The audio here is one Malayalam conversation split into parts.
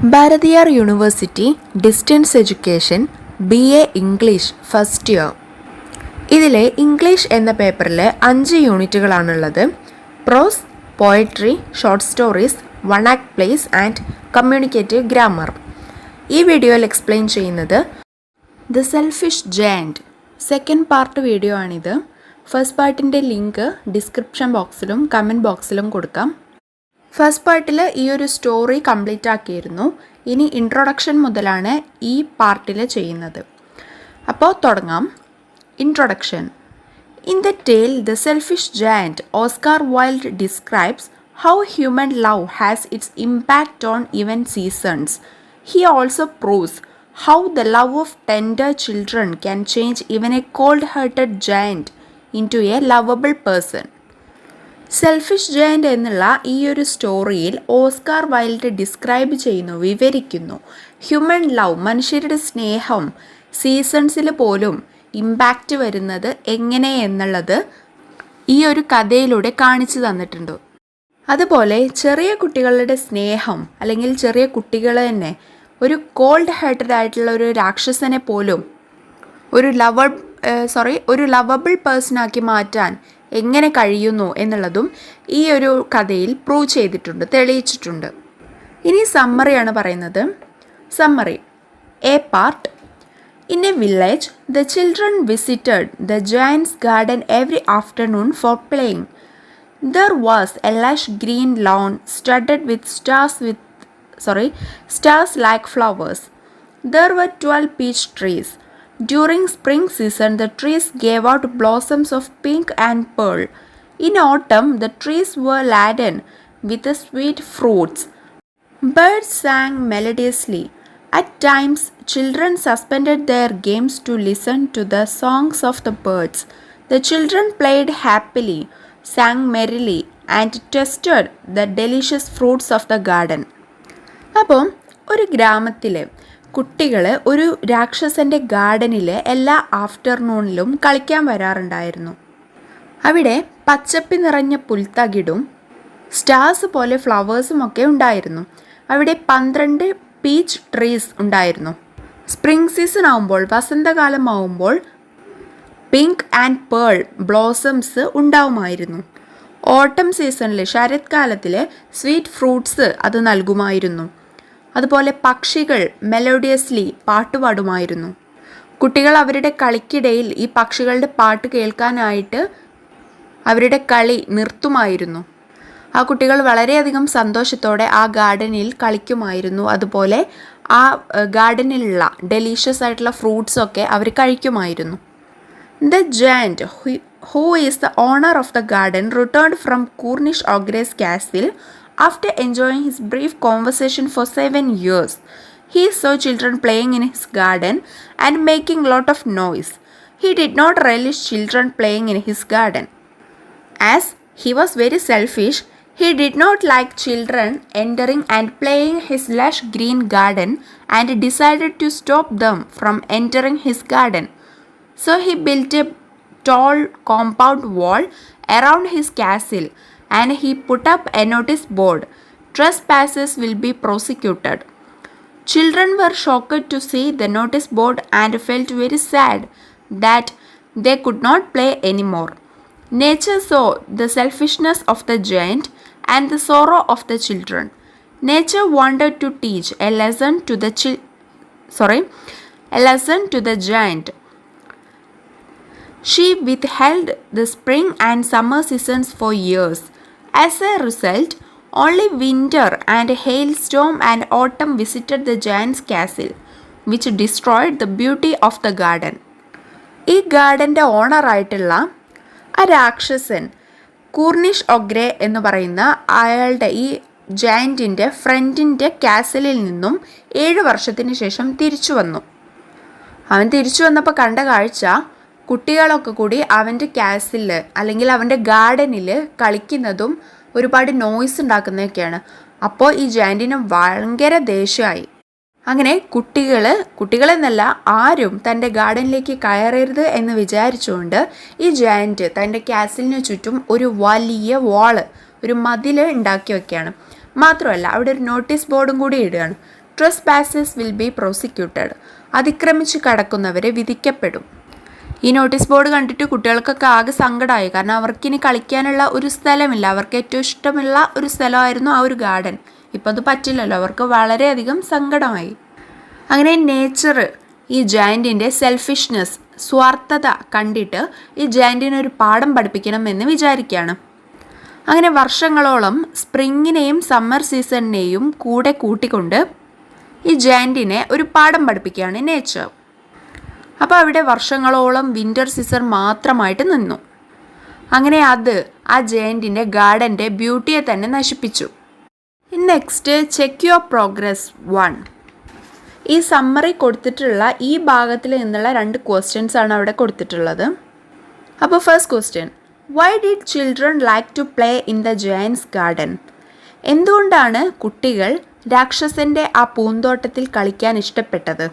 Bharathiar University Distance Education BA English first year. ഇതിലെ ഇംഗ്ലീഷ് എന്ന പേപ്പറിൽ 5 യൂണിറ്റുകളാണുള്ളത്. Prose, poetry, short stories, one act plays and communicative grammar. ഈ വീഡിയോയിൽ എക്സ്പ്ലെയിൻ ചെയ്യുന്നത് the selfish giant second part video ആണിത്. ഫസ്റ്റ് പാർട്ടിൻ്റെ ലിങ്ക് ഡിസ്ക്രിപ്ഷൻ ബോക്സിലും കമൻറ്റ് ബോക്സിലും കൊടുക്കാം. ഫസ്റ്റ് പാർട്ടിൽ ഈ ഒരു സ്റ്റോറി കംപ്ലീറ്റ് ആക്കിയിരുന്നു. ഇനി ഇൻട്രൊഡക്ഷൻ മുതലാണ് ഈ പാർട്ടിൽ ചെയ്യുന്നത്. അപ്പോൾ തുടങ്ങാം. Introduction. In the tale the selfish giant, Oscar Wilde describes how human love has its impact on even seasons. He also proves how the love of tender children can change even a cold-hearted giant into a lovable person. Selfish giant എന്നുള്ള ഈ ഒരു സ്റ്റോറിയിൽ ഓസ്കാർ വൈൽഡ് ഡിസ്ക്രൈബ് ചെയ്യുന്നു, വിവരിക്കുന്നു ഹ്യൂമൻ ലവ്, മനുഷ്യരുടെ സ്നേഹം സീസൺസിൽ പോലും ഇമ്പാക്റ്റ് വരുന്നത് എങ്ങനെ എന്നുള്ളത് ഈ ഒരു കഥയിലൂടെ കാണിച്ചു തന്നിട്ടുണ്ട്. അതുപോലെ ചെറിയ കുട്ടികളുടെ സ്നേഹം അല്ലെങ്കിൽ ചെറിയ കുട്ടികൾ തന്നെ ഒരു കോൾഡ് ഹാർട്ടഡ് ആയിട്ടുള്ള ഒരു രാക്ഷസനെ പോലും ഒരു ലവബിൾ പേഴ്സണാക്കി മാറ്റാൻ എങ്ങനെ കഴിയുന്നു എന്നുള്ളതും ഈ ഒരു കഥയിൽ പ്രൂവ് ചെയ്തിട്ടുണ്ട്, തെളിയിച്ചിട്ടുണ്ട്. ഇനി സമ്മറിയാണ് പറയുന്നത്. Summary. A part. In a village the children visited the giant's garden every afternoon for playing. There was a lush green lawn studded with stars like flowers. There were 12 peach trees. During spring season, the trees gave out blossoms of pink and pearl. In autumn, the trees were laden with the sweet fruits. Birds sang melodiously. At times, children suspended their games to listen to the songs of the birds. The children played happily, sang merrily and tasted the delicious fruits of the garden. അപ്പോൾ ഒരു ഗ്രാമത്തിൽ കുട്ടികൾ ഒരു രാക്ഷസൻ്റെ ഗാർഡനിൽ എല്ലാ ആഫ്റ്റർനൂണിലും കളിക്കാൻ വരാറുണ്ടായിരുന്നു. അവിടെ പച്ചപ്പി നിറഞ്ഞ പുൽത്തകിടും സ്റ്റാർസ് പോലെ ഫ്ലവേഴ്സും ഒക്കെ ഉണ്ടായിരുന്നു. അവിടെ 12 പീച്ച് ട്രീസ് ഉണ്ടായിരുന്നു. സ്പ്രിംഗ് സീസൺ ആവുമ്പോൾ, വസന്തകാലം ആവുമ്പോൾ പിങ്ക് ആൻഡ് പേൾ ബ്ലോസംസ് ഉണ്ടാവുമായിരുന്നു. ഓട്ടം സീസണിൽ, ശരത്കാലത്തിൽ സ്വീറ്റ് ഫ്രൂട്ട്സ് അത് നൽകുമായിരുന്നു. അതുപോലെ പക്ഷികൾ മെലോഡിയസ്ലി പാട്ടുപാടുമായിരുന്നു. കുട്ടികൾ അവരുടെ കളിക്കിടയിൽ ഈ പക്ഷികളുടെ പാട്ട് കേൾക്കാനായിട്ട് അവരുടെ കളി നിർത്തുമായിരുന്നു. ആ കുട്ടികൾ വളരെയധികം സന്തോഷത്തോടെ ആ ഗാർഡനിൽ കളിക്കുമായിരുന്നു. അതുപോലെ ആ ഗാർഡനിലുള്ള ഡെലീഷ്യസ് ആയിട്ടുള്ള ഫ്രൂട്ട്സൊക്കെ അവർ കഴിക്കുമായിരുന്നു. The giant, who is the owner of the garden, returned from Cornish Ogre's castle after enjoying his brief conversation for 7 years. He saw children playing in his garden and making lot of noise. He did not relish children playing in his garden. As he was very selfish, he did not like children entering and playing his lush green garden and decided to stop them from entering his garden. So he built a tall compound wall around his castle and he put up a notice board, "Trespassers will be prosecuted." Children were shocked to see the notice board and felt very sad that they could not play anymore. Nature saw the selfishness of the giant and the sorrow of the children. Nature wanted to teach a lesson to the giant. She withheld the spring and summer seasons for years. As a result, only winter and hailstorm and autumn visited the giant's castle, which destroyed the beauty of the garden. ഈ ഗാർഡൻ്റെ ഓണറായിട്ടുള്ള ആ രാക്ഷസൻ കൂർണിഷ് ഒഗ്രെ എന്ന് പറയുന്ന അയാളുടെ ഈ ജയൻറ്റിൻ്റെ ഫ്രണ്ടിൻ്റെ കാസലിൽ നിന്നും 7 വർഷത്തിന് ശേഷം തിരിച്ചു വന്നു. അവൻ തിരിച്ചു വന്നപ്പോൾ കണ്ട കാഴ്ച കുട്ടികളൊക്കെ കൂടി അവൻ്റെ കാസിലിൽ അല്ലെങ്കിൽ അവൻ്റെ ഗാർഡനിൽ കളിക്കുന്നതും ഒരുപാട് നോയ്സ് ഉണ്ടാക്കുന്നതൊക്കെയാണ്. അപ്പോൾ ഈ ജയൻറ്റിന് ഭയങ്കര ദേഷ്യമായി. അങ്ങനെ കുട്ടികളെന്നല്ല ആരും തൻ്റെ ഗാർഡനിലേക്ക് കയറരുത് എന്ന് വിചാരിച്ചുകൊണ്ട് ഈ ജയൻറ്റ് തൻ്റെ കാസിലിന് ചുറ്റും ഒരു വലിയ വാള്, ഒരു മതിൽ ഉണ്ടാക്കി വയ്ക്കുകയാണ്. മാത്രമല്ല അവിടെ ഒരു നോട്ടീസ് ബോർഡും കൂടി ഇടുകയാണ്. Trespassers will be prosecuted. അതിക്രമിച്ച് കടക്കുന്നവരെ വിധിക്കപ്പെടും. ഈ നോട്ടീസ് ബോർഡ് കണ്ടിട്ട് കുട്ടികൾക്കൊക്കെ ആകെ സങ്കടമായി. കാരണം അവർക്കിനി കളിക്കാനുള്ള ഒരു സ്ഥലമില്ല. അവർക്ക് ഏറ്റവും ഇഷ്ടമുള്ള ഒരു സ്ഥലമായിരുന്നു ആ ഒരു ഗാർഡൻ. ഇപ്പം അത് പറ്റില്ലല്ലോ. അവർക്ക് വളരെയധികം സങ്കടമായി. അങ്ങനെ നേച്ചർ ഈ ജയൻറ്റിൻ്റെ സെൽഫിഷ്നെസ്, സ്വാർത്ഥത കണ്ടിട്ട് ഈ ജയൻറ്റിനെ ഒരു പാഠം പഠിപ്പിക്കണമെന്ന് വിചാരിക്കുകയാണ്. അങ്ങനെ വർഷങ്ങളോളം സ്പ്രിങ്ങിനെയും സമ്മർ സീസണിനെയും കൂടെ കൂട്ടിക്കൊണ്ട് ഈ ജയൻറ്റിനെ ഒരു പാഠം പഠിപ്പിക്കുകയാണ് നേച്ചർ. അപ്പോൾ അവിടെ വർഷങ്ങളോളം വിൻ്റർ സീസൺ മാത്രമായിട്ട് നിന്നു. അങ്ങനെ അത് ആ ജയൻറ്റിൻ്റെ ഗാർഡൻ്റെ ബ്യൂട്ടിയെ തന്നെ നശിപ്പിച്ചു. Next check your progress 1. ഈ സമ്മറി കൊടുത്തിട്ടുള്ള ഈ ഭാഗത്തിൽ നിന്നുള്ള 2 ക്വസ്റ്റ്യൻസ് ആണ് അവിടെ കൊടുത്തിട്ടുള്ളത്. അപ്പോൾ first question, why did children like to play in the giant's garden? എന്തുകൊണ്ടാണ് കുട്ടികൾ രാക്ഷസൻ്റെ ആ പൂന്തോട്ടത്തിൽ കളിക്കാൻ ഇഷ്ടപ്പെട്ടത്?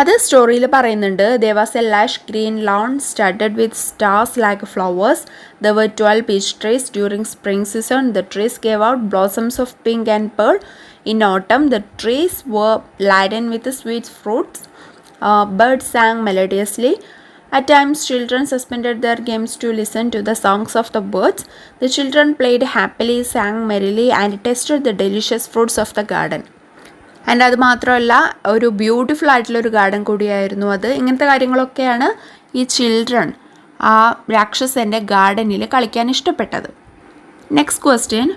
അത് സ്റ്റോറിയിൽ പറയുന്നുണ്ട്. There was a lush green lawn studded with stars like flowers. There were 12 peach trees. During spring season, the trees gave out blossoms of pink and pearl. In autumn, the trees were laden with sweet fruits. Birds sang melodiously. At times, children suspended their games to listen to the songs of the birds. The children played happily, sang merrily, and tasted the delicious fruits of the garden. And അത് മാത്രമല്ല, ഒരു ബ്യൂട്ടിഫുൾ ആയിട്ടുള്ളൊരു ഗാർഡൻ കൂടിയായിരുന്നു അത്. ഇങ്ങനത്തെ കാര്യങ്ങളൊക്കെയാണ് ഈ ചിൽഡ്രൻ ആ രാക്ഷസൻ്റെ ഗാർഡനിൽ കളിക്കാൻ ഇഷ്ടപ്പെട്ടത്. Next question,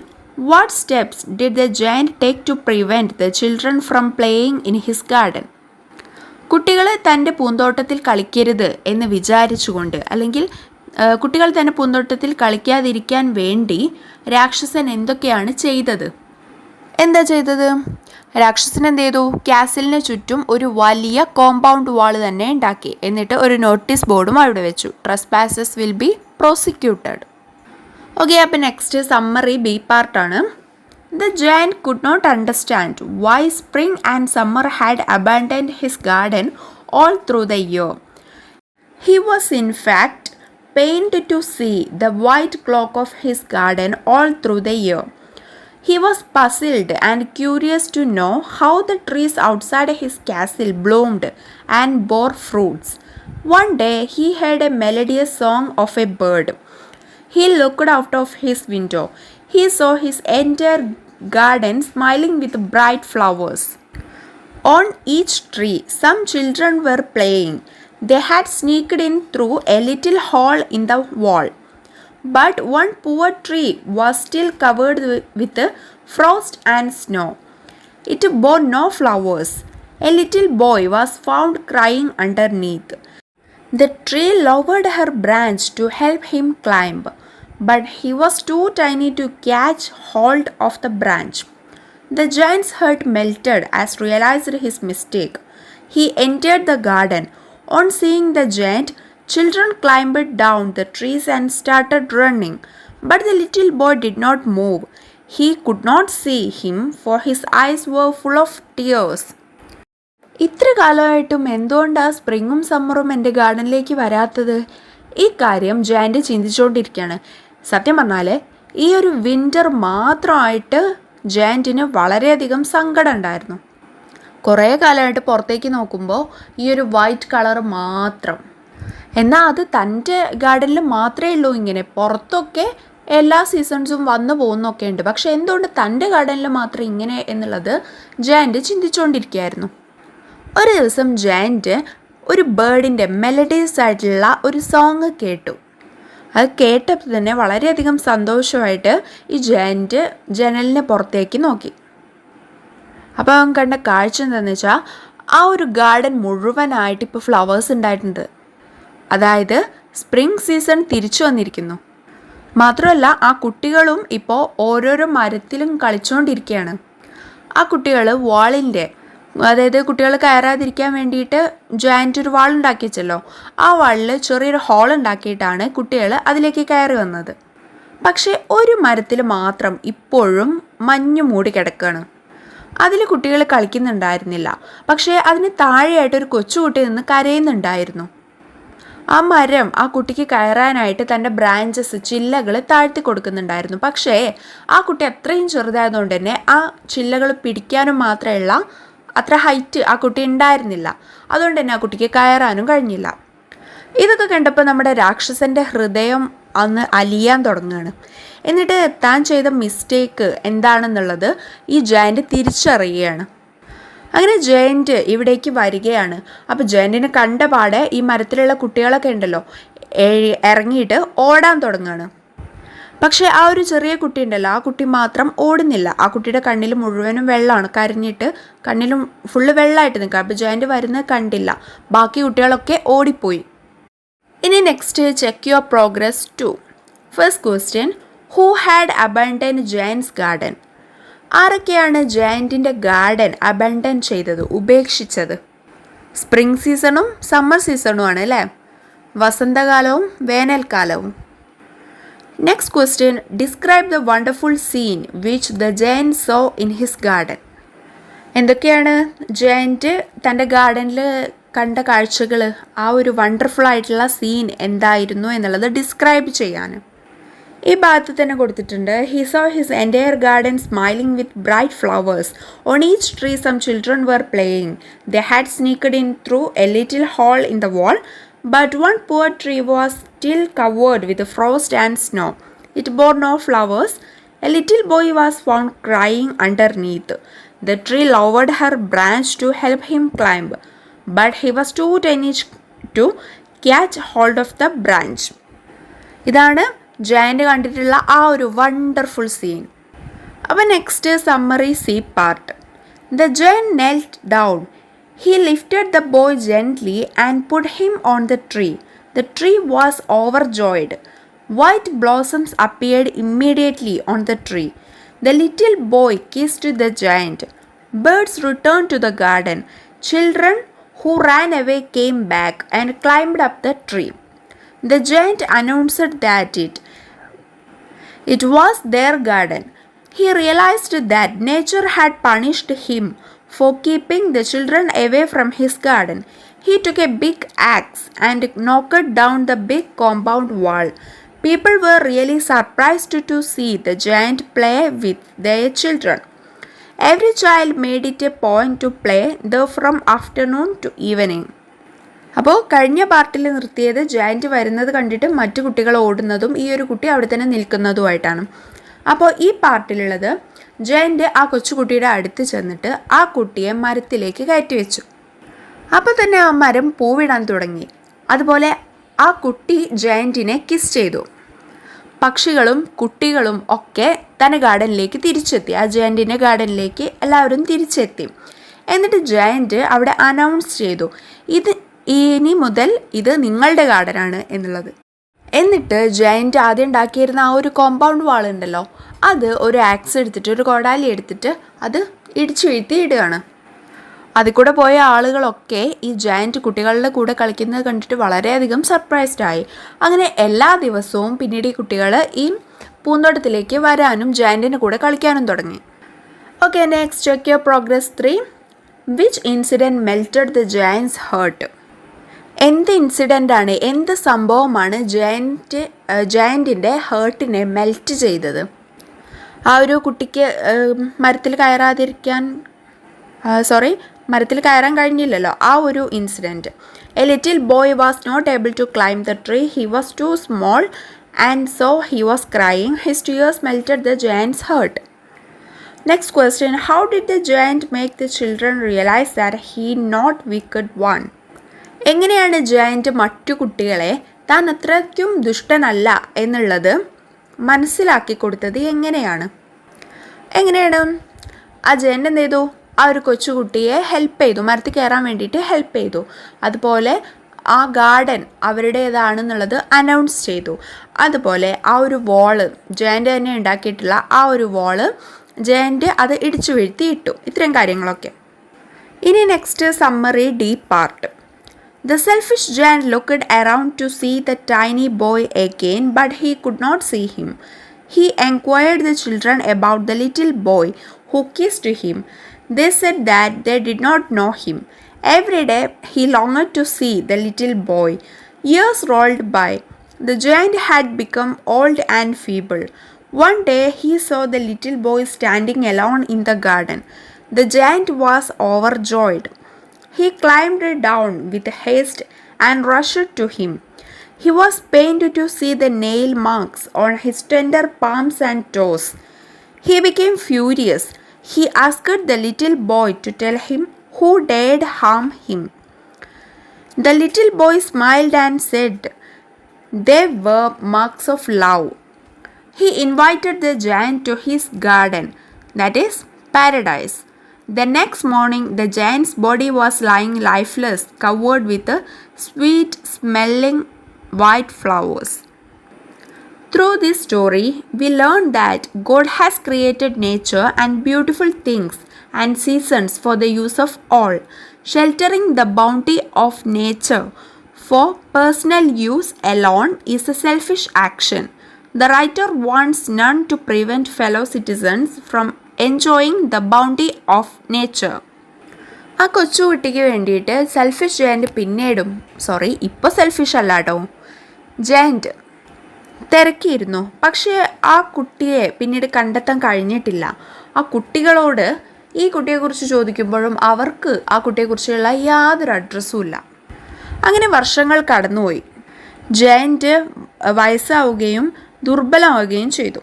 what steps did the giant take to prevent the children from playing in his garden? കുട്ടികൾ തൻ്റെ പൂന്തോട്ടത്തിൽ കളിക്കരുത് എന്ന് വിചാരിച്ചുകൊണ്ട്, അല്ലെങ്കിൽ കുട്ടികൾ തൻ്റെ പൂന്തോട്ടത്തിൽ കളിക്കാതിരിക്കാൻ വേണ്ടി രാക്ഷസൻ എന്തൊക്കെയാണ് ചെയ്തത്? എന്താ ചെയ്തത്? രാക്ഷസൻ എന്ത് ചെയ്തു? കാസിലിന് ചുറ്റും ഒരു വലിയ കോമ്പൗണ്ട് വാൾ തന്നെ ഉണ്ടാക്കി. എന്നിട്ട് ഒരു നോട്ടീസ് ബോർഡും അവിടെ വെച്ചു. Trespasses will be prosecuted. Okay, അപ്പം നെക്സ്റ്റ് സമ്മറി ബി പാർട്ടാണ്. The giant could not understand why spring and summer had abandoned his garden all through the year. He was in fact pained to see the white clock of his garden all through the year. He was puzzled and curious to know how the trees outside his castle bloomed and bore fruits. One day he heard a melodious song of a bird. He looked out of his window. He saw his entire garden smiling with bright flowers. On each tree, some children were playing. They had sneaked in through a little hole in the wall. But one poor tree was still covered with frost and snow. It bore no flowers. A little boy was found crying underneath. The tree lowered her branch to help him climb, but he was too tiny to catch hold of the branch. The giant's heart melted as realized his mistake. He entered the garden. On seeing the giant, children climbed down the trees and started running, but the little boy did not move. He could not see him, for his eyes were full of tears. ഇത്ര കാലമായിട്ടും എന്തുകൊണ്ടാണ് സ്പ്രിങ്ങും സമ്മറും എൻ്റെ ഗാർഡനിലേക്ക് വരാത്തത്? ഈ കാര്യം ജയൻറ്റ് ചിന്തിച്ചുകൊണ്ടിരിക്കുകയാണ്. സത്യം പറഞ്ഞാൽ ഈ ഒരു വിൻ്റർ മാത്രമായിട്ട് ജയൻറ്റിന് വളരെയധികം സങ്കടം ഉണ്ടായിരുന്നു. കുറേ കാലമായിട്ട് പുറത്തേക്ക് നോക്കുമ്പോൾ ഈ ഒരു വൈറ്റ് കളർ മാത്രം. എന്നാൽ അത് തൻ്റെ ഗാർഡനിൽ മാത്രമേ ഉള്ളൂ ഇങ്ങനെ. പുറത്തൊക്കെ എല്ലാ സീസൺസും വന്നു പോകുന്നൊക്കെ ഉണ്ട്. പക്ഷെ എന്തുകൊണ്ട് തൻ്റെ ഗാർഡനിൽ മാത്രം ഇങ്ങനെ എന്നുള്ളത് ജയൻറ്റ് ചിന്തിച്ചുകൊണ്ടിരിക്കുകയായിരുന്നു. ഒരു ദിവസം ജയൻറ്റ് ഒരു ബേർഡിൻ്റെ മെലഡീസ് ആയിട്ടുള്ള ഒരു സോങ് കേട്ടു. അത് കേട്ടപ്പോൾ തന്നെ വളരെയധികം സന്തോഷമായിട്ട് ഈ ജയൻറ്റ് ജനലിന് പുറത്തേക്ക് നോക്കി. അപ്പോൾ അവൻ കണ്ട കാഴ്ച എന്താണെന്ന് വെച്ചാൽ ആ ഒരു ഗാർഡൻ മുഴുവനായിട്ട് ഇപ്പോൾ ഫ്ലവേഴ്സ് ഉണ്ടായിട്ടുണ്ട്. അതായത് സ്പ്രിംഗ് സീസൺ തിരിച്ചു വന്നിരിക്കുന്നു. മാത്രമല്ല ആ കുട്ടികളും ഇപ്പോൾ ഓരോരോ മരത്തിലും കളിച്ചുകൊണ്ടിരിക്കുകയാണ്. ആ കുട്ടികൾ വാളിൻ്റെ, അതായത് കുട്ടികൾ കയറാതിരിക്കാൻ വേണ്ടിയിട്ട് ജയൻറ്റ് ഒരു വാൾ ഉണ്ടാക്കി വെച്ചല്ലോ, ആ വാളിൽ ചെറിയൊരു ഹോൾ ഉണ്ടാക്കിയിട്ടാണ് കുട്ടികൾ അതിലേക്ക് കയറി വന്നത്. പക്ഷേ ഒരു മരത്തിൽ മാത്രം ഇപ്പോഴും മഞ്ഞ് മൂടി കിടക്കുകയാണ്. അതിൽ കുട്ടികൾ കളിക്കുന്നുണ്ടായിരുന്നില്ല. പക്ഷേ അതിന് താഴെയായിട്ട് ഒരു കൊച്ചുകുട്ടി നിന്ന് കരയുന്നുണ്ടായിരുന്നു. ആ മരം ആ കുട്ടിക്ക് കയറാനായിട്ട് തൻ്റെ ബ്രാഞ്ചസ് ചില്ലകൾ താഴ്ത്തി കൊടുക്കുന്നുണ്ടായിരുന്നു. പക്ഷേ ആ കുട്ടി അത്രയും ചെറുതായതുകൊണ്ട് തന്നെ ആ ചില്ലകൾ പിടിക്കാനും മാത്രമുള്ള അത്ര ഹൈറ്റ് ആ കുട്ടി ഉണ്ടായിരുന്നില്ല. അതുകൊണ്ട് തന്നെ ആ കുട്ടിക്ക് കയറാനും കഴിഞ്ഞില്ല. ഇതൊക്കെ കണ്ടപ്പോൾ നമ്മുടെ രാക്ഷസൻ്റെ ഹൃദയം അന്ന് അലിയാൻ തുടങ്ങുകയാണ്. എന്നിട്ട് താൻ ചെയ്ത മിസ്റ്റേക്ക് എന്താണെന്നുള്ളത് ഈ ജയൻ്റ് തിരിച്ചറിയുകയാണ്. അങ്ങനെ ജയൻ്റ് ഇവിടേക്ക് വരികയാണ്. അപ്പോൾ ജയൻറ്റിനെ കണ്ട പാടെ ഈ മരത്തിലുള്ള കുട്ടികളൊക്കെ ഉണ്ടല്ലോ ഇറങ്ങിയിട്ട് ഓടാൻ തുടങ്ങുകയാണ്. പക്ഷേ ആ ഒരു ചെറിയ കുട്ടി ഉണ്ടല്ലോ, ആ കുട്ടി മാത്രം ഓടുന്നില്ല. ആ കുട്ടിയുടെ കണ്ണിൽ മുഴുവനും വെള്ളമാണ്, കരഞ്ഞിട്ട് കണ്ണിലും ഫുള്ള് വെള്ളമായിട്ട് നിൽക്കുക. അപ്പോൾ ജയൻ്റ് വരുന്നത് കണ്ടില്ല. ബാക്കി കുട്ടികളൊക്കെ ഓടിപ്പോയി. ഇനി next check your progress 2. First question, who had abundant giants garden? ആരൊക്കെയാണ് ജയൻറ്റിൻ്റെ ഗാർഡൻ അബൻഡൻ ചെയ്തത്, ഉപേക്ഷിച്ചത്? സ്പ്രിംഗ് സീസണും സമ്മർ സീസണുമാണ് അല്ലേ, വസന്തകാലവും വേനൽക്കാലവും. Next question, describe the wonderful scene which the giant saw in his garden. എന്തൊക്കെയാണ് ജയൻറ്റ് തൻ്റെ ഗാർഡനിൽ കണ്ട കാഴ്ചകൾ, ആ ഒരു വണ്ടർഫുൾ ആയിട്ടുള്ള സീൻ എന്തായിരുന്നു എന്നുള്ളത് ഡിസ്ക്രൈബ് ചെയ്യാൻ ഈ ഭാഗത്ത് തന്നെ കൊടുത്തിട്ടുണ്ട്. He saw his entire garden smiling with bright flowers. On each tree some children were playing. They had sneaked in through a little hole in the wall, but one poor tree was still covered with frost and snow. It bore no flowers. A little boy was found crying underneath. The tree lowered her branch to help him climb, but he was too tiny to catch hold of the branch. ഇതാണ് ജയൻ്റ് കണ്ടിട്ടുള്ള ആ ഒരു വണ്ടർഫുൾ സീൻ. അപ്പോൾ next summary C part. The giant knelt down. He lifted the boy gently and put him on the tree. The tree was overjoyed. White blossoms appeared immediately on the tree. The little boy kissed the giant. Birds returned to the garden. Children who ran away came back and climbed up the tree. The giant announced that it was their garden. He realized that nature had punished him for keeping the children away from his garden. He took a big axe and knocked down the big compound wall. People were really surprised to see the giant play with their children. Every child made it a point to play there from afternoon to evening. അപ്പോൾ കഴിഞ്ഞ പാർട്ടിൽ നിർത്തിയത് ജയൻറ്റ് വരുന്നത് കണ്ടിട്ട് മറ്റു കുട്ടികൾ ഓടുന്നതും ഈ ഒരു കുട്ടി അവിടെ തന്നെ നിൽക്കുന്നതുമായിട്ടാണ്. അപ്പോൾ ഈ പാർട്ടിലുള്ളത് ജയൻറ്റ് ആ കൊച്ചുകുട്ടിയുടെ അടുത്ത് ചെന്നിട്ട് ആ കുട്ടിയെ മരത്തിലേക്ക് കയറ്റി വെച്ചു. അപ്പോൾ തന്നെ ആ മരം പൂവിടാൻ തുടങ്ങി. അതുപോലെ ആ കുട്ടി ജയൻറ്റിനെ കിസ് ചെയ്തു. പക്ഷികളും കുട്ടികളും ഒക്കെ തൻ്റെ ഗാർഡനിലേക്ക് തിരിച്ചെത്തി. ആ ജയൻറ്റിൻ്റെ ഗാർഡനിലേക്ക് എല്ലാവരും തിരിച്ചെത്തി. എന്നിട്ട് ജയൻറ്റ് അവിടെ അനൗൺസ് ചെയ്തു, ഇനി മുതൽ ഇത് നിങ്ങളുടെ ഗാർഡനാണ് എന്നുള്ളത്. എന്നിട്ട് ജയൻറ്റ് ആദ്യം ഉണ്ടാക്കിയിരുന്ന ആ ഒരു കോമ്പൗണ്ട് വാൾ ഉണ്ടല്ലോ, അത് ഒരു ആക്സ് എടുത്തിട്ട് ഒരു കൊടാലി എടുത്തിട്ട് അത് ഇടിച്ചു വീഴ്ത്തി ഇടുകയാണ്. അതിൽ കൂടെ പോയ ആളുകളൊക്കെ ഈ ജയൻറ്റ് കുട്ടികളുടെ കൂടെ കളിക്കുന്നത് കണ്ടിട്ട് വളരെയധികം സർപ്രൈസ്ഡ് ആയി. അങ്ങനെ എല്ലാ ദിവസവും പിന്നീട് ഈ കുട്ടികൾ ഈ പൂന്തോട്ടത്തിലേക്ക് വരാനും ജയൻറ്റിൻ്റെ കൂടെ കളിക്കാനും തുടങ്ങി. Okay, next check your progress 3. Which incident melted the giant's heart? എന്ത് ഇൻസിഡൻ്റാണ്, എന്ത് സംഭവമാണ് ജയൻറ്റിൻ്റെ ഹേർട്ടിനെ മെൽറ്റ് ചെയ്തത്? ആ ഒരു കുട്ടിക്ക് മരത്തിൽ കയറാൻ കഴിഞ്ഞില്ലല്ലോ, ആ ഒരു incident. A little boy was not able to climb the tree. He was too small and so he was crying. His tears melted the giant's heart. Next question, how did the giant make the children realise that he not wicked one? എങ്ങനെയാണ് ജയൻറ്റ് മറ്റു കുട്ടികളെ താൻ അത്രയ്ക്കും ദുഷ്ടനല്ല എന്നുള്ളത് മനസ്സിലാക്കി കൊടുത്തത്? എങ്ങനെയാണ് ആ ജയൻറ്റ് എന്ത് ചെയ്തു? ആ ഒരു കൊച്ചുകുട്ടിയെ ഹെൽപ്പ് ചെയ്തു, മരത്തിൽ കയറാൻ വേണ്ടിയിട്ട് ഹെൽപ്പ് ചെയ്തു. അതുപോലെ ആ ഗാർഡൻ അവരുടേതാണെന്നുള്ളത് അനൗൺസ് ചെയ്തു. അതുപോലെ ആ ഒരു വാള് ജയൻറ്റ് തന്നെ ഉണ്ടാക്കിയിട്ടുള്ള ആ ഒരു വാള് ജയൻറ്റ് അത് ഇടിച്ചു വീഴ്ത്തിയിട്ടു. ഇത്രയും കാര്യങ്ങളൊക്കെ. ഇനി next summary D part. The selfish giant looked around to see the tiny boy again, but he could not see him. He enquired the children about the little boy who kissed him. They said that they did not know him. Every day he longed to see the little boy. Years rolled by. The giant had become old and feeble. One day he saw the little boy standing alone in the garden. The giant was overjoyed. He climbed down with haste and rushed to him. He was pained to see the nail marks on his tender palms and toes. He became furious. He asked the little boy to tell him who dared harm him. The little boy smiled and said they were marks of love. He invited the giant to his garden, that is, paradise. The next morning, the giant's body was lying lifeless, covered with sweet smelling white flowers. Through this story, we learn that God has created nature and beautiful things and seasons for the use of all. Sheltering the bounty of nature for personal use alone is a selfish action. The writer wants none to prevent fellow citizens from enjoying the bounty of nature. ആ കൊച്ചുകുട്ടിക്ക് വേണ്ടിയിട്ട് സെൽഫിഷ് ജയൻറ്റ് പിന്നീടും ഇപ്പോൾ സെൽഫിഷ് അല്ല കേട്ടോ, ജയൻറ്റ് തിരക്കിയിരുന്നു. പക്ഷേ ആ കുട്ടിയെ പിന്നീട് കണ്ടെത്താൻ കഴിഞ്ഞിട്ടില്ല. ആ കുട്ടികളോട് ഈ കുട്ടിയെക്കുറിച്ച് ചോദിക്കുമ്പോഴും അവർക്ക് ആ കുട്ടിയെക്കുറിച്ചുള്ള യാതൊരു അഡ്രസ്സും ഇല്ല. അങ്ങനെ വർഷങ്ങൾ കടന്നുപോയി. ജയൻറ്റ് വയസ്സാവുകയും ദുർബലമാവുകയും ചെയ്തു.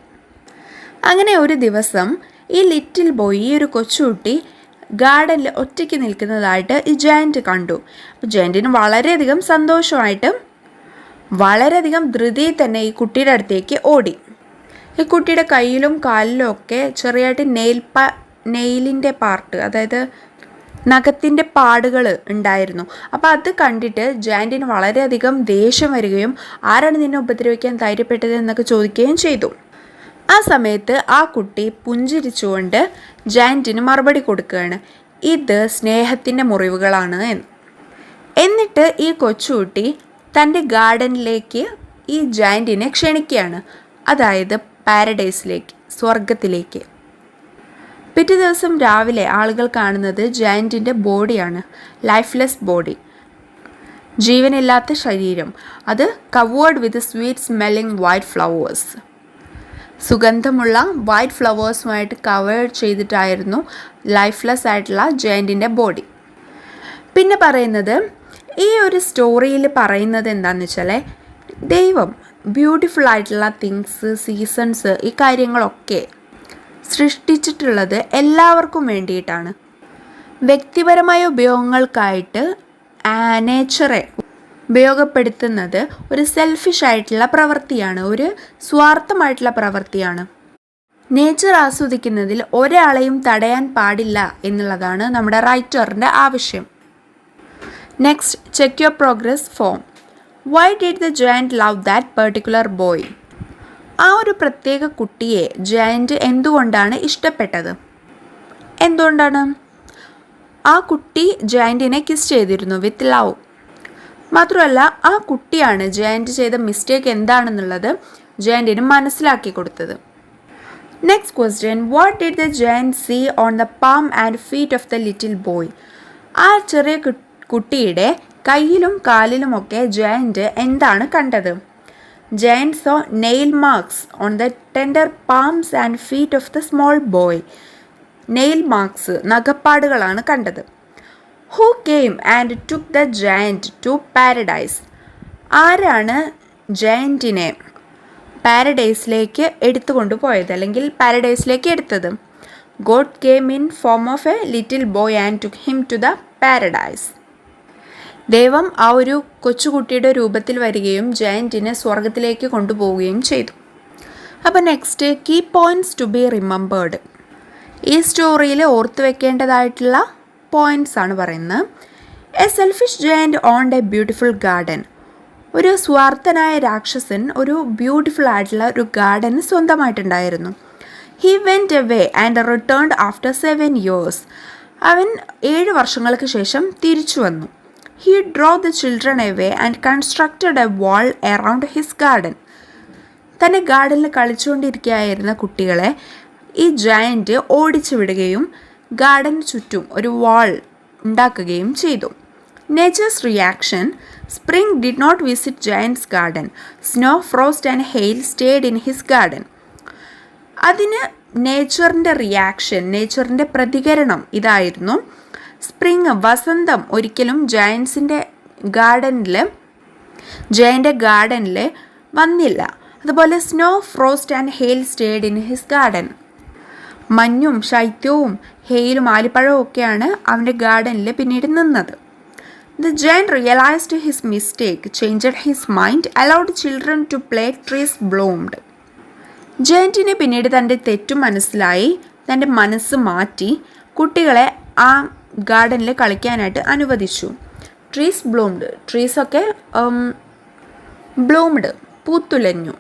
അങ്ങനെ ഒരു ദിവസം ഈ ലിറ്റിൽ ബോയ്, ഈ ഒരു കൊച്ചുകുട്ടി ഗാർഡനിൽ ഒറ്റയ്ക്ക് നിൽക്കുന്നതായിട്ട് ഈ ജയൻറ്റ് കണ്ടു. അപ്പോൾ ജയൻറ്റിന് വളരെയധികം സന്തോഷമായിട്ട് വളരെയധികം ധൃതിയിൽ തന്നെ ഈ കുട്ടിയുടെ അടുത്തേക്ക് ഓടി. ഈ കുട്ടിയുടെ കയ്യിലും കാലിലും ഒക്കെ ചെറിയായിട്ട് നെയിലിൻ്റെ പാർട്ട്, അതായത് നഖത്തിൻ്റെ പാടുകൾ ഉണ്ടായിരുന്നു. അപ്പോൾ അത് കണ്ടിട്ട് ജയൻറ്റിന് വളരെയധികം ദേഷ്യം വരികയും ആരാണ് നിന്നെ ഉപദ്രവിക്കാൻ ധൈര്യപ്പെട്ടത് എന്നൊക്കെ ചോദിക്കുകയും ചെയ്തു. ആ സമയത്ത് ആ കുട്ടി പുഞ്ചിരിച്ചുകൊണ്ട് ജയൻറ്റിന് മറുപടി കൊടുക്കുകയാണ്, ഇത് സ്നേഹത്തിൻ്റെ മുറിവുകളാണ് എന്ന്. എന്നിട്ട് ഈ കൊച്ചുകുട്ടി തൻ്റെ ഗാർഡനിലേക്ക് ഈ ജയൻറ്റിനെ ക്ഷണിക്കുകയാണ്, അതായത് പാരഡൈസിലേക്ക്, സ്വർഗത്തിലേക്ക്. പിറ്റേ ദിവസം രാവിലെ ആളുകൾ കാണുന്നത് ജയൻറ്റിൻ്റെ ബോഡിയാണ്, ലൈഫ്ലെസ് ബോഡി, ജീവനില്ലാത്ത ശരീരം. അത് covered with sweet smelling white flowers, സുഗന്ധമുള്ള വൈറ്റ് ഫ്ലവേഴ്സുമായിട്ട് കവേർഡ് ചെയ്തിട്ടായിരുന്നു ലൈഫ്ലെസ് ആയിട്ടുള്ള ജയൻറ്റിൻ്റെ ബോഡി. പിന്നെ പറയുന്നത്, ഈ ഒരു സ്റ്റോറിയിൽ പറയുന്നത് എന്താണെന്ന് വെച്ചാൽ, ദൈവം ബ്യൂട്ടിഫുൾ ആയിട്ടുള്ള തിങ്സ്, സീസൺസ്, ഈ കാര്യങ്ങളൊക്കെ സൃഷ്ടിച്ചിട്ടുള്ളത് എല്ലാവർക്കും വേണ്ടിയിട്ടാണ്. വ്യക്തിപരമായ ഉപയോഗങ്ങൾക്കായിട്ട് നേച്ചറെ ഉപയോഗപ്പെടുത്തുന്നത് ഒരു സെൽഫിഷ് ആയിട്ടുള്ള പ്രവൃത്തിയാണ്, ഒരു സ്വാർത്ഥമായിട്ടുള്ള പ്രവൃത്തിയാണ്. നേച്ചർ ആസ്വദിക്കുന്നതിൽ ഒരാളെയും തടയാൻ പാടില്ല എന്നുള്ളതാണ് നമ്മുടെ റൈറ്ററിൻ്റെ ആവശ്യം. Next, check your progress form. Why did the giant love that particular boy? ആ ഒരു പ്രത്യേക കുട്ടിയെ ജയൻറ്റ് എന്തുകൊണ്ടാണ് ഇഷ്ടപ്പെട്ടത്? എന്തുകൊണ്ടാണ്? ആ കുട്ടി ജയൻറ്റിനെ കിസ് ചെയ്തിരുന്നു വിത്ത് ലവ്. മാത്രമല്ല, ആ കുട്ടിയാണ് ജയൻറ്റ് ചെയ്ത മിസ്റ്റേക്ക് എന്താണെന്നുള്ളത് ജയൻറ്റിന് മനസ്സിലാക്കി കൊടുത്തത്. Next question, what did the giant see on the palm and feet of the little boy? ആ ചെറിയ കുട്ടിയുടെ കയ്യിലും കാലിലുമൊക്കെ ജയൻറ്റ് എന്താണ് കണ്ടത്? Giant saw nail marks on the tender palms and feet of the small boy. Nail marks, നഖപ്പാടുകളാണ് കണ്ടത്. Who came and took the giant to paradise? ആരാണ് ജയൻറ്റിനെ പാരഡൈസിലേക്ക് എടുത്തുകൊണ്ട് പോയത്, അല്ലെങ്കിൽ പാരഡൈസിലേക്ക് എടുത്തത്? God came in form of a little boy and took him to the paradise. ദൈവം ആ ഒരു കൊച്ചുകുട്ടിയുടെ രൂപത്തിൽ വരികയും ജയൻറ്റിനെ സ്വർഗത്തിലേക്ക് കൊണ്ടുപോവുകയും ചെയ്തു. അപ്പോൾ next, key points to be remembered. ഈ സ്റ്റോറിയിൽ ഓർത്തു വെക്കേണ്ടതായിട്ടുള്ള പോയിൻറ്റ്സ് ആണ് പറയുന്നത്. A selfish giant owned a beautiful garden. ഒരു സ്വാർത്ഥനായ രാക്ഷസൻ ഒരു ബ്യൂട്ടിഫുൾ ആയിട്ടുള്ള ഒരു ഗാർഡൻ സ്വന്തമായിട്ടുണ്ടായിരുന്നു. He went away and returned after 7 years. അവൻ 7 വർഷങ്ങൾക്ക് ശേഷം തിരിച്ചു വന്നു. He drove the children away and constructed a wall around his garden. തൻ്റെ ഗാർഡനിൽ കളിച്ചുകൊണ്ടിരിക്കുകയായിരുന്ന കുട്ടികളെ ഈ ജയൻറ്റ് ഓടിച്ചു വിടുകയും ഗാർഡന് ചുറ്റും ഒരു വാൾ ഉണ്ടാക്കുകയും ചെയ്തു. Nature's reaction. Spring did not visit Giant's garden. Snow, frost and hail stayed in his garden. അതിന് നേച്ചറിൻ്റെ റിയാക്ഷൻ, നേച്ചറിൻ്റെ പ്രതികരണം ഇതായിരുന്നു. സ്പ്രിങ്, വസന്തം ഒരിക്കലും ജയൻറ്റിൻ്റെ ഗാർഡനിൽ വന്നില്ല. അതുപോലെ snow, frost and hail stayed in his garden. മഞ്ഞും ശൈത്യവും ഹെയിലും ആലിപ്പഴവും ഒക്കെയാണ് അവൻ്റെ ഗാർഡനിൽ പിന്നീട് നിന്നത്. The giant realized his mistake, changed his mind, allowed children to play, trees bloomed. ജയൻറ്റിന് പിന്നീട് തൻ്റെ തെറ്റു മനസ്സിലായി, തൻ്റെ മനസ്സ് മാറ്റി കുട്ടികളെ ആ ഗാർഡനിൽ കളിക്കാനായിട്ട് അനുവദിച്ചു. Trees ബ്ലൂംഡ്, ട്രീസൊക്കെ ബ്ലൂംഡ്, പൂത്തുലഞ്ഞു.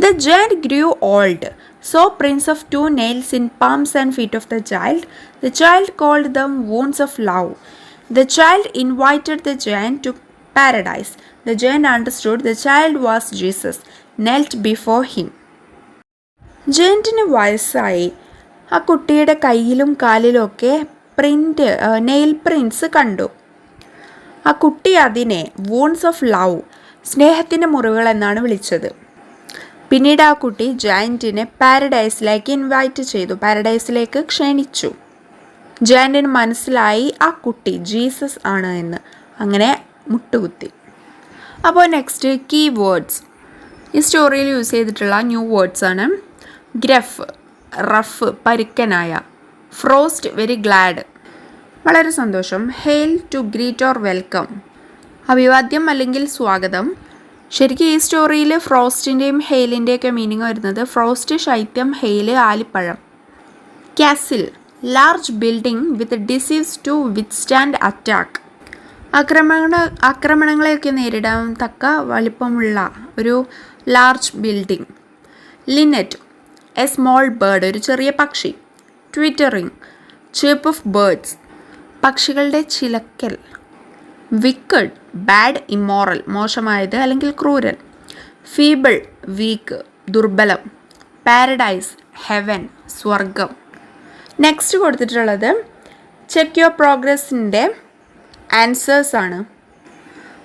The giant grew old, saw prints of 2 nails in palms and feet of the child. The child called them wounds of love. The child invited the giant to paradise. The giant understood the child was Jesus, knelt before him. ജയൻറ്റിന് വയസ്സായി. ആ കുട്ടിയുടെ കയ്യിലും കാലിലുമൊക്കെ നെയിൽ പ്രിൻറ്റ്സ് കണ്ടു. ആ കുട്ടി അതിനെ വൂൺസ് ഓഫ് ലവ്, സ്നേഹത്തിൻ്റെ മുറിവുകൾ എന്നാണ് വിളിച്ചത്. പിന്നീട് ആ കുട്ടി ജയൻറ്റിനെ പാരഡൈസിലേക്ക് ക്ഷണിച്ചു. ജയൻറ്റിന് മനസ്സിലായി ആ കുട്ടി ജീസസ് ആണ് എന്ന്. അങ്ങനെ മുട്ടുകുത്തി. അപ്പോൾ നെക്സ്റ്റ് കീ വേർഡ്സ്. ഈ സ്റ്റോറിയിൽ യൂസ് ചെയ്തിട്ടുള്ള ന്യൂ വേർഡ്സ് ആണ്. ഗ്രഫ്, റഫ്, പരുക്കനായ. ഫ്രോസ്റ്റ്, വെരി ഗ്ലാഡ്, വളരെ സന്തോഷം. Hail, to greet or welcome, അഭിവാദ്യം അല്ലെങ്കിൽ സ്വാഗതം. ശരിക്കും ഈ സ്റ്റോറിയിൽ ഫ്രോസ്റ്റിൻ്റെയും ഹെയിലിൻ്റെയൊക്കെ മീനിങ് വരുന്നത് ഫ്രോസ്റ്റ് ശൈത്യം, ഹെയില് ആലിപ്പഴം. Castle, large building with deceives to withstand attack, ആക്രമണങ്ങളെയൊക്കെ നേരിടാൻ തക്ക വലിപ്പമുള്ള ഒരു large building. Linnet, a small bird, ഒരു ചെറിയ പക്ഷി. ട്വിറ്ററിങ്, ചിർപ്പ് ഓഫ് ബേർഡ്സ്, പക്ഷികളുടെ ചിലക്കൽ. വിക്കഡ്, ബാഡ്, ഇമ്മോറൽ, മോശമായത് അല്ലെങ്കിൽ ക്രൂരൻ. ഫീബിൾ, വീക്ക്, ദുർബലം. പാരഡൈസ്, ഹെവൻ, സ്വർഗം. നെക്സ്റ്റ് കൊടുത്തിട്ടുള്ളത് ചെക്ക് യുവർ പ്രോഗ്രസിൻ്റെ ആൻസേഴ്സ് ആണ്.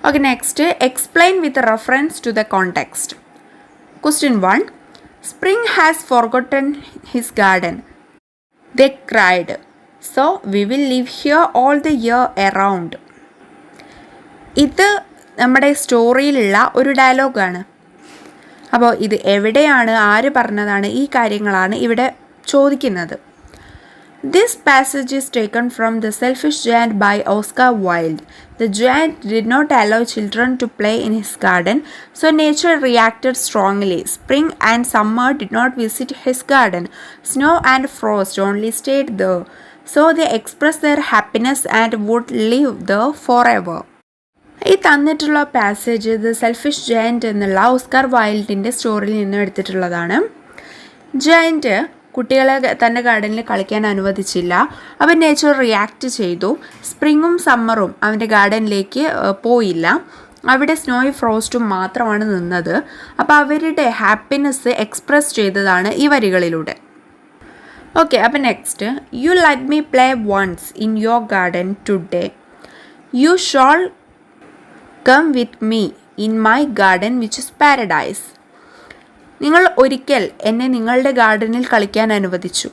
Okay, next explain with reference to the context. Question 1. Spring has forgotten his garden. They cried. So we will live here all the year around. ഇത് നമ്മുടെ സ്റ്റോറിയിലുള്ള ഒരു ഡയലോഗാണ്. അപ്പോൾ ഇത് എവിടെയാണ്, ആര് പറഞ്ഞതാണ്, ഈ കാര്യങ്ങളാണ് ഇവിടെ ചോദിക്കുന്നത്. This passage is taken from The Selfish Giant by Oscar Wilde. The giant did not allow children to play in his garden, so nature reacted strongly. Spring and summer did not visit his garden. Snow and frost only stayed there, so they expressed their happiness and would live there forever. ഈ തന്നിട്ടുള്ള പാസേജ് ദ സെൽഫിഷ് ജയൻറ്റ് എന്നുള്ള ഓസ്കാർ വൈൽഡിൻ്റെ സ്റ്റോറിയിൽ നിന്ന് എടുത്തിട്ടുള്ളതാണ്. ജയൻറ്റ് കുട്ടികളെ തൻ്റെ ഗാർഡനിൽ കളിക്കാൻ അനുവദിച്ചില്ല. അവൻ നേച്ചർ റിയാക്ട് ചെയ്തു. സ്പ്രിങ്ങും സമ്മറും അവൻ്റെ ഗാർഡനിലേക്ക് പോയില്ല. അവിടെ സ്നോയും ഫ്രോസ്റ്റും മാത്രമാണ് നിന്നത്. അപ്പോൾ അവരുടെ ഹാപ്പിനെസ് എക്സ്പ്രസ് ചെയ്തതാണ് ഈ വരികളിലൂടെ. ഓക്കെ, അപ്പോൾ next. You let me play once in your garden today. You shall come with me in my garden which is paradise. നിങ്ങൾ ഒരിക്കൽ എന്നെ നിങ്ങളുടെ ഗാർഡനിൽ കളിക്കാൻ അനുവദിച്ചു.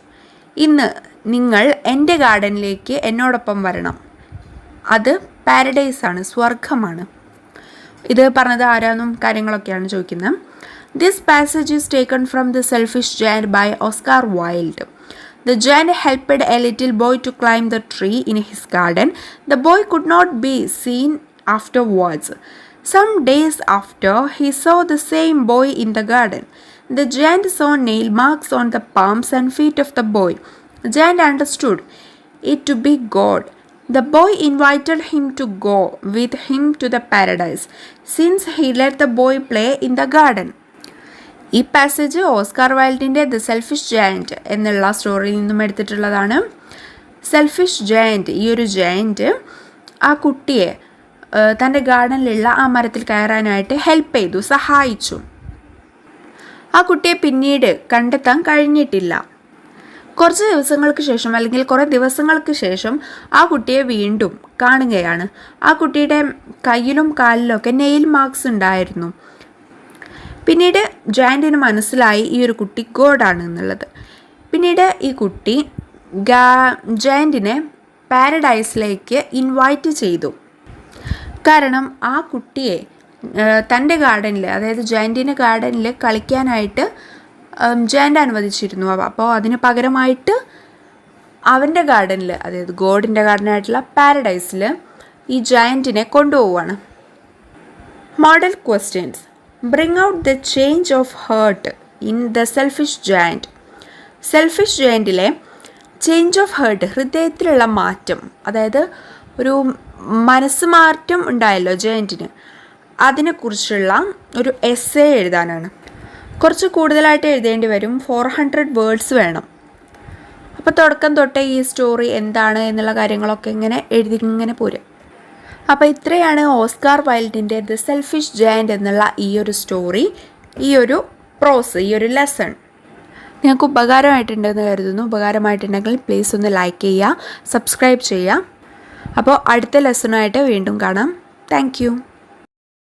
ഇന്ന് നിങ്ങൾ എൻ്റെ ഗാർഡനിലേക്ക് എന്നോടൊപ്പം വരണം. അത് പാരഡൈസാണ്, സ്വർഗമാണ്. ഇത് പറഞ്ഞത് ആരാന്നും കാര്യങ്ങളൊക്കെയാണ് ചോദിക്കുന്നത്. This passage is taken from the selfish giant bye Oscar wild. The giant helped a little boy to climb the tree in his garden. The boy could not be seen afterwards. Some days after, he saw the same boy in the garden. The giant saw nail marks on the palms and feet of the boy. The giant understood it to be God. The boy invited him to go with him to the paradise, since he let the boy play in the garden. ഈ പാസേജ് ഓസ്കാർ വൈൽഡിൻ്റെ ദ സെൽഫിഷ് ജയൻറ്റ് എന്നുള്ള സ്റ്റോറിയിൽ നിന്നും എടുത്തിട്ടുള്ളതാണ്. സെൽഫിഷ് ജയൻറ്റ്, ഈ ഒരു ജയൻറ്റ് ആ കുട്ടിയെ തൻ്റെ ഗാർഡനിലുള്ള ആ മരത്തിൽ കയറാനായിട്ട് ഹെൽപ്പ് ചെയ്തു, സഹായിച്ചു. ആ കുട്ടിയെ പിന്നീട് കണ്ടെത്താൻ കഴിഞ്ഞിട്ടില്ല. കുറച്ച് ദിവസങ്ങൾക്ക് ശേഷം അല്ലെങ്കിൽ കുറേ ദിവസങ്ങൾക്ക് ശേഷം ആ കുട്ടിയെ വീണ്ടും കാണുകയാണ്. ആ കുട്ടിയുടെ കയ്യിലും കാലിലൊക്കെ നെയിൽ മാർക്സ് ഉണ്ടായിരുന്നു. പിന്നീട് ജയൻറ്റിന് മനസ്സിലായി ഈ ഒരു കുട്ടി ഗോഡാണ് എന്നുള്ളത്. പിന്നീട് ഈ കുട്ടി ജയൻറ്റിനെ പാരഡൈസിലേക്ക് ഇൻവൈറ്റ് ചെയ്തു. കാരണം ആ കുട്ടിയെ തൻ്റെ ഗാർഡനിൽ, അതായത് ജയൻറ്റിൻ്റെ ഗാർഡനിൽ കളിക്കാനായിട്ട് ജയൻറ്റ് അനുവദിച്ചിരുന്നു. അപ്പോൾ അതിന് പകരമായിട്ട് അവൻ്റെ ഗാർഡനിൽ, അതായത് ഗോഡിൻ്റെ ഗാർഡനായിട്ടുള്ള പാരഡൈസിൽ ഈ ജയൻറ്റിനെ കൊണ്ടുപോവുകയാണ്. Model questions. Bring out the change of heart in the selfish giant. Selfish ജയൻറ്റിലെ ചേഞ്ച് ഓഫ് ഹേർട്ട്, ഹൃദയത്തിലുള്ള മാറ്റം, അതായത് ഒരു മനസ്സ് മാറ്റം ഉണ്ടായല്ലോ ജയൻറ്റിന്, അതിനെക്കുറിച്ചുള്ള ഒരു എസ്സേ എഴുതാനാണ്. കുറച്ച് കൂടുതലായിട്ട് എഴുതേണ്ടി വരും. 400 വേർഡ്സ് വേണം. അപ്പോൾ തുടക്കം തൊട്ടേ ഈ സ്റ്റോറി എന്താണ് എന്നുള്ള കാര്യങ്ങളൊക്കെ ഇങ്ങനെ പോരും. അപ്പോൾ ഇത്രയാണ് ഓസ്കാർ വൈൽഡിൻ്റെ ദ സെൽഫിഷ് ജയൻറ്റ് എന്നുള്ള ഈ ഒരു സ്റ്റോറി, ഈ ഒരു പ്രോസ്, ഈ ഒരു ലെസൺ നിങ്ങൾക്ക് ഉപകാരമായിട്ടുണ്ടെന്ന് കരുതുന്നു. ഉപകാരമായിട്ടുണ്ടെങ്കിൽ പ്ലീസ് ഒന്ന് ലൈക്ക് ചെയ്യുക, സബ്സ്ക്രൈബ് ചെയ്യുക. അപ്പോൾ അടുത്ത ലെസണായിട്ട് വീണ്ടും കാണാം. Thank you.